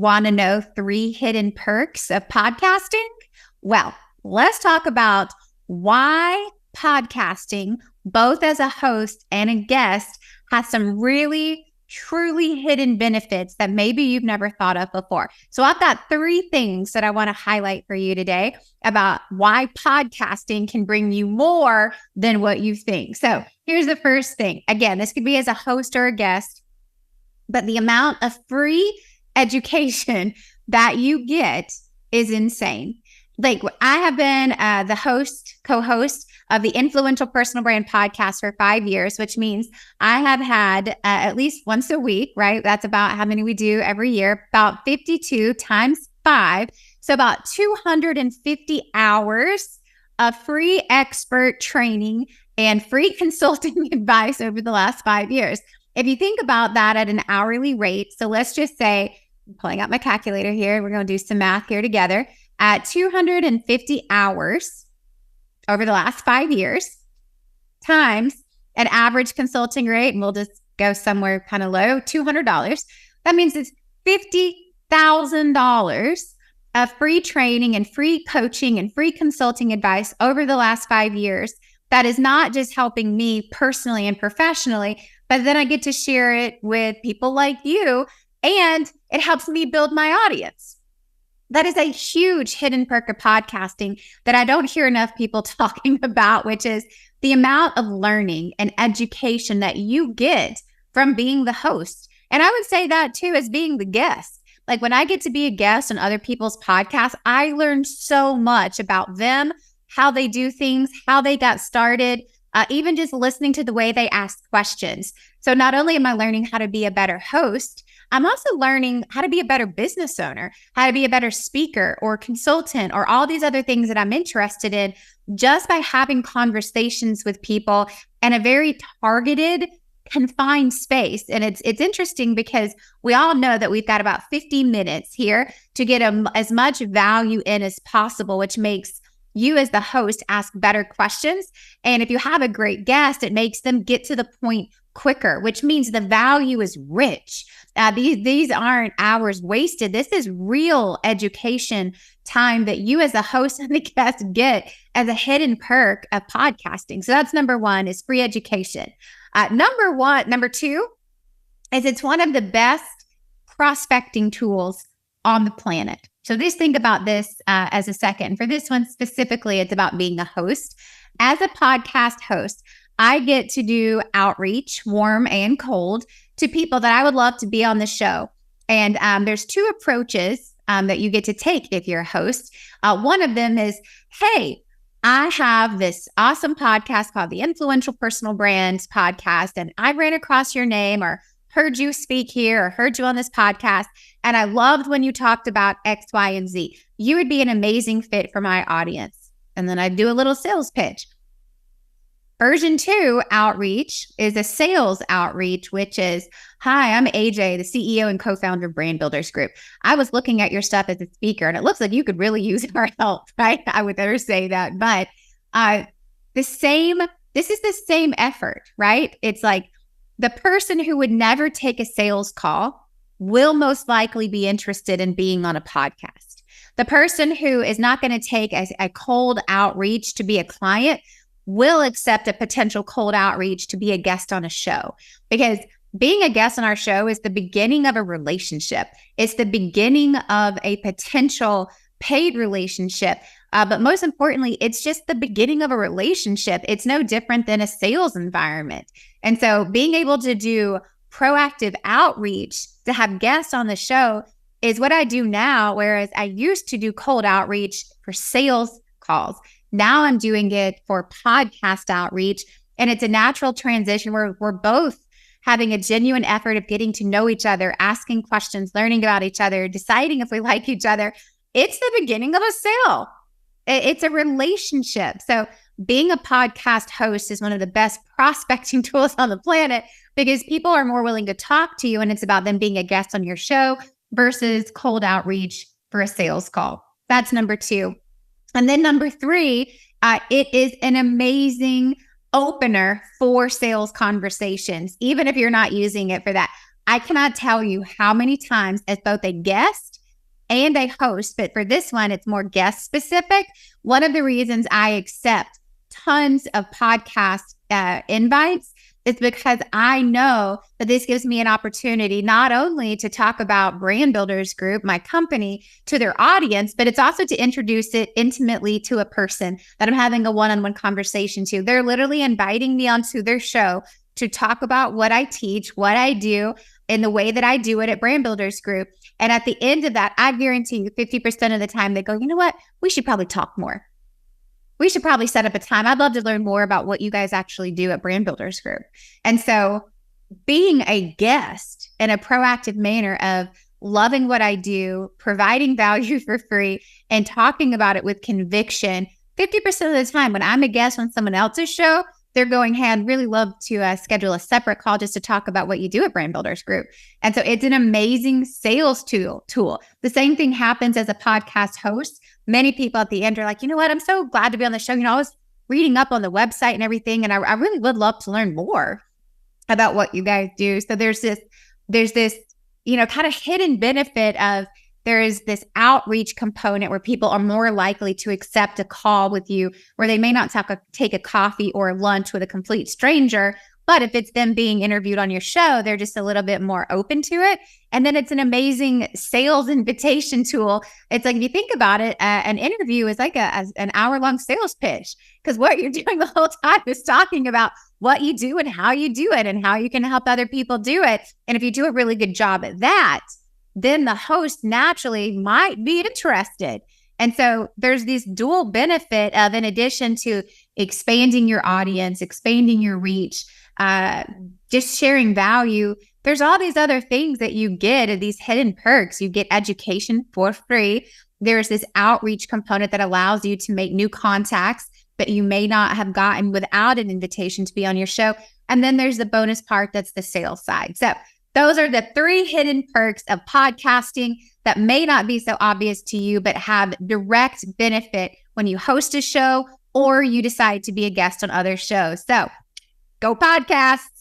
Want to know 3 hidden perks of podcasting? Well, let's talk about why podcasting, both as a host and a guest, has some really, truly hidden benefits that maybe you've never thought of before. So I've got 3 things that I want to highlight for you today about why podcasting can bring you more than what you think. So here's the first thing. Again, this could be as a host or a guest, but the amount of free education that you get is insane. Like, I have been the co-host of the Influential Personal Brand podcast for 5 years, which means I have had at least once a week, right? That's about how many we do every year, about 52 times 5. So about 250 hours of free expert training and free consulting advice over the last 5 years. If you think about that at an hourly rate, so let's just say, I'm pulling out my calculator here, we're going to do some math here together. At 250 hours over the last 5 years times an average consulting rate, and we'll just go somewhere kind of low, $200. That means it's $50,000 of free training and free coaching and free consulting advice over the last 5 years. That is not just helping me personally and professionally, but then I get to share it with people like you, and it helps me build my audience. That is a huge hidden perk of podcasting that I don't hear enough people talking about, which is the amount of learning and education that you get from being the host. And I would say that too as being the guest. Like, when I get to be a guest on other people's podcasts, I learn so much about them, how they do things, how they got started, even just listening to the way they ask questions. So not only am I learning how to be a better host, I'm also learning how to be a better business owner, how to be a better speaker or consultant, or all these other things that I'm interested in just by having conversations with people in a very targeted, confined space. And it's interesting because we all know that we've got about 50 minutes here to get as much value in as possible, which makes you as the host ask better questions. And if you have a great guest, it makes them get to the point quicker, which means the value is rich. These aren't hours wasted. This is real education time that you as a host and the guest get as a hidden perk of podcasting. So that's number 1, is free education. Number 2 is it's one of the best prospecting tools on the planet. So just think about this as a second. For this one specifically, it's about being a host. As a podcast host, I get to do outreach, warm and cold, to people that I would love to be on the show. And there's 2 approaches that you get to take if you're a host. One of them is, hey, I have this awesome podcast called the Influential Personal Brands Podcast, and I ran across your name or heard you speak here or heard you on this podcast, and I loved when you talked about X, Y, and Z. You would be an amazing fit for my audience. And then I'd do a little sales pitch. Version 2 outreach is a sales outreach, which is, hi, I'm AJ, the CEO and co-founder of Brand Builders Group. I was looking at your stuff as a speaker, and it looks like you could really use our help, right? I would better say that. But this is the same effort, right? It's like the person who would never take a sales call will most likely be interested in being on a podcast. The person who is not going to take a cold outreach to be a client will accept a potential cold outreach to be a guest on a show, because being a guest on our show is the beginning of a relationship. It's the beginning of a potential paid relationship. But most importantly, it's just the beginning of a relationship. It's no different than a sales environment. And so being able to do proactive outreach to have guests on the show is what I do now, whereas I used to do cold outreach for sales calls. Now I'm doing it for podcast outreach, and it's a natural transition where we're both having a genuine effort of getting to know each other, asking questions, learning about each other, deciding if we like each other. It's the beginning of a sale. It's a relationship. So being a podcast host is one of the best prospecting tools on the planet, because people are more willing to talk to you, and it's about them being a guest on your show versus cold outreach for a sales call. That's number 2. And then number 3, it is an amazing opener for sales conversations, even if you're not using it for that. I cannot tell you how many times as both a guest and a host. But for this one, it's more guest specific. One of the reasons I accept tons of podcast invites is because I know that this gives me an opportunity not only to talk about Brand Builders Group, my company, to their audience, but it's also to introduce it intimately to a person that I'm having a one-on-one conversation to. They're literally inviting me onto their show to talk about what I teach, what I do, in the way that I do it at Brand Builders Group. And at the end of that, I guarantee you 50% of the time they go, you know what? We should probably talk more. We should probably set up a time. I'd love to learn more about what you guys actually do at Brand Builders Group. And so being a guest in a proactive manner of loving what I do, providing value for free, and talking about it with conviction, 50% of the time when I'm a guest on someone else's show, they're going, hey, I'd really love to schedule a separate call just to talk about what you do at Brand Builders Group. And so it's an amazing sales tool. The same thing happens as a podcast host. Many people at the end are like, you know what? I'm so glad to be on the show. You know, I was reading up on the website and everything, and I really would love to learn more about what you guys do. So there's this, you know, kind of hidden benefit of there is this outreach component where people are more likely to accept a call with you, where they may not take a coffee or lunch with a complete stranger. But if it's them being interviewed on your show, they're just a little bit more open to it. And then it's an amazing sales invitation tool. It's like, if you think about it, an interview is like an hour-long sales pitch, because what you're doing the whole time is talking about what you do and how you do it and how you can help other people do it. And if you do a really good job at that, then the host naturally might be interested. And so there's this dual benefit of, in addition to expanding your audience, expanding your reach, just sharing value, there's all these other things that you get, these hidden perks. You get education for free. There's this outreach component that allows you to make new contacts that you may not have gotten without an invitation to be on your show. And then there's the bonus part, that's the sales side. So those are the 3 hidden perks of podcasting that may not be so obvious to you, but have direct benefit when you host a show or you decide to be a guest on other shows. So go podcasts.